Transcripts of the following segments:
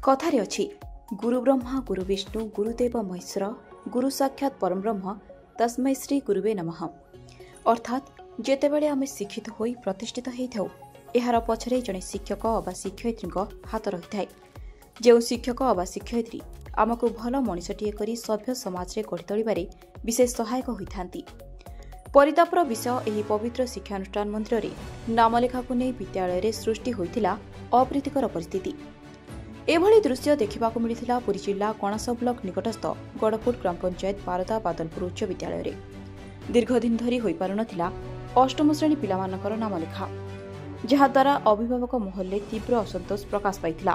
कथारे अछि गुरु ब्रह्मा गुरु विष्णु गुरुदेव महेश्वर गुरु साक्षात परमब्रह्म तस्मै श्री गुरुवे नमः। अर्थात जेतेबेले आमे शिक्षित होई प्रतिष्ठित होइथाउ एहार पछरे जणे शिक्षक अबा शिक्षयित्रीको हात रहिथाय। जो शिक्षक अबा शिक्षयित्री आमको भल मनिषटीए करी सभ्य समाज रे गढ़ी तोलिबारे विशेष सहायक होइथांती। परितापर विषय एही पवित्र शिक्षानुष्ठान मंदिर रे नामलेखाकु नै विद्यालय रे सृष्टि होइथिला अप्रीतिकर परिस्थिति। एभली दृश्य देखिबाकु मिलिथिला पुरी जिल्ला कणास ब्लॉक निकटस्थ गड़फुट ग्राम पंचायत पारदा बादलपुर उच्च विद्यालय रे। दीर्घदिन धरी होई पारुनथिला अष्टम श्रेणी पिलामानकर नामलेखा, जहाद्वारा अभिभावक महलले तीव्र असंतोष प्रकाश पाइथिला।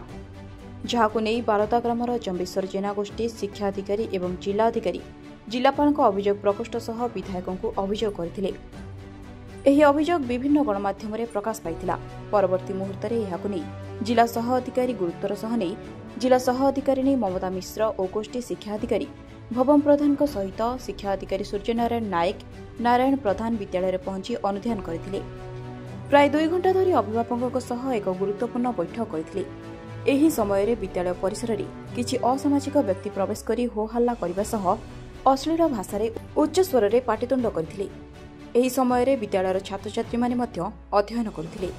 जहाकु नै बारदा ग्रामर जम्बेश्वर जेना गोष्ठी शिक्षा अधिकारी एवं जिलाधिकारी जिलापालको अभियोग प्रकोष्ठ सह विधायकଙ୍କୁ अभियोग करथिले। एही अभियोग विभिन्न गणमाध्यम रे प्रकाश पाइथिला। परवर्ती मुहूर्त रे एहाकु नै जिला सह अधिकारी गुरुत्वर सह नै जिला सह अधिकारी नै ममता मिश्र और गोष्ठी शिक्षा अधिकारी भवन प्रधान सहित शिक्षा अधिकारी सूर्यनारायण नायक नारायण प्रधान विद्यालय पहुंची अनुध्यान करथिले। प्राय 2 घंटा धरी अभिभावकों सह एक गुरुत्वपूर्ण बैठक करथिले। एही समय रे विद्यालय परिसर रे किछि असामाजिक व्यक्ति प्रवेश करी हो हल्ला करबा सह अश्लील भाषा रे उच्च स्वर रे पाटितुंड करथिले। एही समय रे विद्यालयर छात्र छात्री माने मध्य अध्ययन करथिले।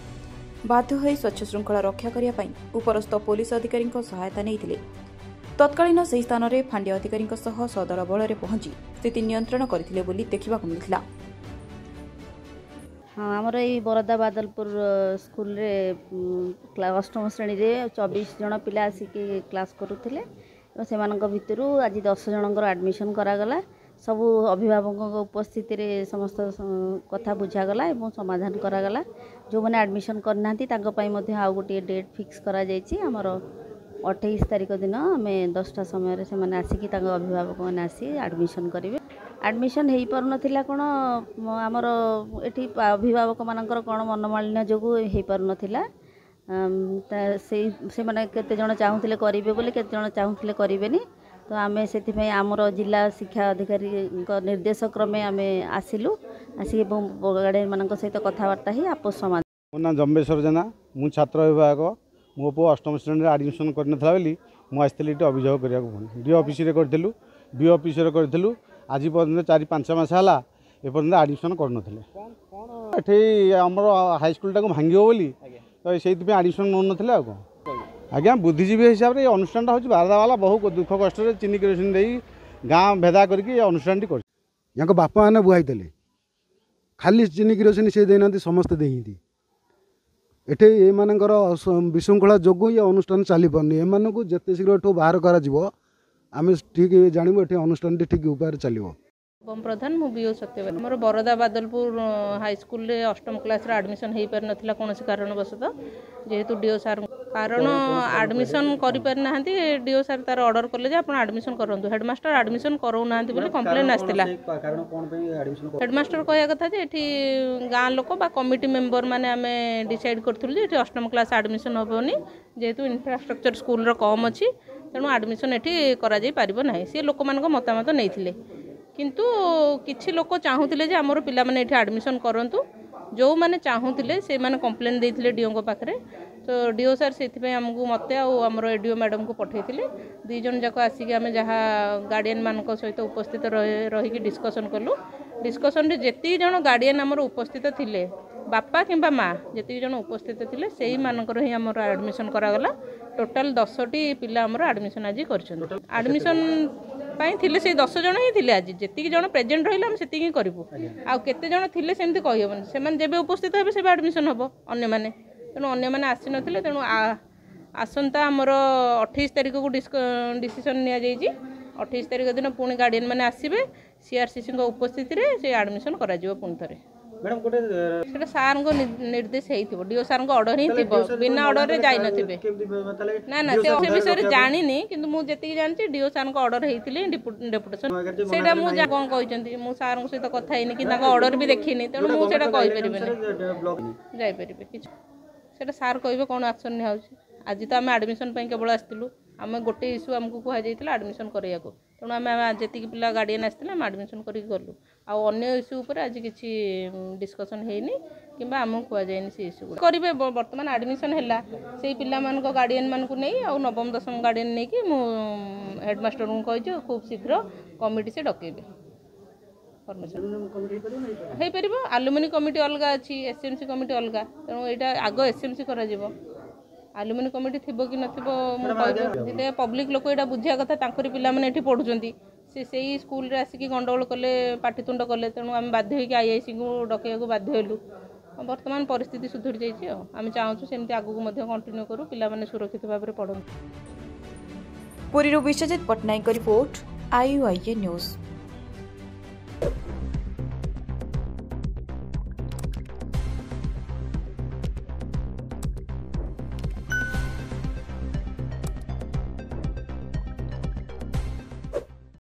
बाध्य होई स्वच्छ श्रृंखला रक्षा करिया पई उपरस्थ पुलिस अधिकारी सहायता नैथिले। तत्कालीन ସେହି ସ୍ଥାନରେ ଫାଣ୍ଡି ଅଧିକାରୀଙ୍କ ସହ ସଦଳ ବଳରେ ପହଞ୍ଚି ସ୍ଥିତି ନିୟନ୍ତ୍ରଣ କରିଥିଲେ ବୋଲି ଦେଖିବାକୁ ମିଳିଥିଲା। हाँ आमर ये बरदा बादलपुर स्कूल रे अष्टम श्रेणी रे 24 जन पिला आसिक क्लास करुले। से भितर आज 10 जनकर एडमिशन करागला। सबू अभिभावकों उपस्थिति रे समस्त कथा बुझागला और समाधान करागला। जो मैंने एडमिशन करना आउ गोटे डेट फिक्स करा जायछि। आमर 28 तारीख दिन आम 10टा समय से आसिक अभिभावक मैंने आसी एडमिशन करेंगे। एडमिशन हो पार ना कौन आमर ये अभिभावक मानकर कौन मनमालिन्य जो हो पार ना से मैंने केते जन चाहूले करेंगे बोले केते जन चाहूले करेंगे। तो आम से आमर जिला शिक्षा अधिकारी निर्देश क्रमे आम आसिलु आसिक गार्डियन मान सहित कथबार्ता ही आपस समाधान। मो ना जम्बेश्वर जेना मु छात्र विभाग मो पु अष्टम श्रेणी एडमिशन करना बोली मुझे अभियोग करने डी ऑफिस करूँ बी ऑफिस करूँ। आज पर्यटन 4-5 मास है एपर्यंत एडमिशन करमर हाईस्कल टाक भांग बोली तो से एडमिशन नौ ना कौन आज्ञा बुद्धिजीवी हिसाब से अनुष्ठान हूँ बारदावाला बहुत दुख कष्ट चीनी केरोसिन दे गाँ भेदा करके अनुष्ठान कर बापा मैंने बुआई खाली चीनी केरोसिन से देना समस्ते देती एटे एमानकर विशृंखला जोगु ये अनुष्ठान चली पारनी। एमानकु जेते शीघ्र एठो बाहर करा जिवो आमे ठीक जानिबो एठे अनुष्ठान ठीक उपाय चलिवो। बम प्रधान मु बीओ सत्यवादी मोर बरदा बादलपुर हाई स्कूल रे अष्टम क्लास रे एडमिशन हेई पार नथिला कोनोसी कारणवशत जेहेतु डीओ सार कारण एडमिशन करि पार नाहंती। डीओ सार तार ऑर्डर करले जे आपण एडमिशन करंतु हेडमास्टर एडमिशन करौ नाहंती बोली कंप्लेन आस्तिला। कारण कोन पे एडमिशन हेडमास्टर कहया कथा जे एठी गां लोक बा कमिटी मेंबर माने आमे डिसाइड करथुल जे एठी अष्टम क्लास एडमिशन होबोनी जेहेतु इंफ्रास्ट्रक्चर स्कूल रो कम अछि तेणु एडमिशन एठी करा जाई पारिबो नाही। से लोक मानको मतामत नैथिले किंतु किछि लोक चाहूतिले जे हमर पिला माने एठी एडमिशन करंतु। जो माने चाहूतिले से माने कंप्लेन देथिले डीओ को पाखरे। तो डीओ सर से आमको मते आमर एडीओ मैडम को पठेइथिले। 2 जन जाक आसिक आमे जहा गार्डियन मानक सहित उपस्थित रही डिस्कसन कलु। डिस्कसन रे जेती जन गार्डियन आमर उपस्थित थिले बापा किंबा माँ जेती जन उपस्थित थिले सेही मानकर ही आमर एडमिशन करागला। टोटाल 10टी पिला आमर एडमिशन आज करछन। एडमिशन पाई थिले से 10 जन ही थिले। आज जेती जन प्रेजेंट रहिला हम सेती ही करिवु। आ केते जन थिले सेमति कहिबन से माने जेबे उपस्थित हेबे सेबे एडमिशन हबो। अन्य माने तेणु अन्य मैंने आसी नथिले तेणु आसंता आमर 28 तारीख को डिसीजन निया जाइछि। 28 तारीख दिन पुणी गार्डियन मैंने आसबे सीआरसीसी उपस्थिति रे से एडमिशन करा जिवो पुणी थरे। मैडम गोटे सेटा सार को निर्देश हेइथिबो डीओ सार को ऑर्डर ही थिबो बिना ऑर्डर रे जाई नथिबे ना ना से विषय रे जानिनी किंतु मु जेति जानछि डीओ सार को ऑर्डर हेइथिले डेपुटेशन सेटा मु जा कोन कहिसंती मु सार को सहित कथा हेनी कि ताका ऑर्डर भी देखिनी तेणु मु सेटा कहि परिबेनी जाई परिबे किछ सेटा सार कहबे कोन एक्शन निया होछि। आज तो आम एडमिशन केवल आसलु आम गोटे इश्यू आमको कहुला एडमिशन कराया तेणु आम जी पिला गार्डियन आसते आम आडमिशन करके गलु अन्य इश्यू उपर आज किसी डिस्कसन होनी कि आमको कहुए से इश्यू करेंगे बर्तमान आडमिशन है से पिला गार्डियन मान को नहीं आउ नवम दशम गार्डियन नहीं कि हेडमास्टर को कही खूब शीघ्र कमिटी से डकेबे हो पार आलुमिनी कमिटी अलग अच्छी एसएमसी कमिटी अलग तेणु यहाँ आग एसएमसी कर आलुमिनी कमिटी थी कि नए पब्लिक लोक यहाँ बुझा कथा तांकरी पिला माने एठी पढ़ुचंती से स्कूल रे आसिक गंडगोल कले पाटितुंड कले तेणु आम बाध्य होकर आईआईसी को डकैया बाध्य हेलु वर्तमान परिस्थिति सुधुरी जाइए आम चाहूँ सेमती आगू कंटिन्यू करूँ पिला माने सुरक्षित भाव में पढ़ु। Puri Biswajit Pattanaik report IUIA news.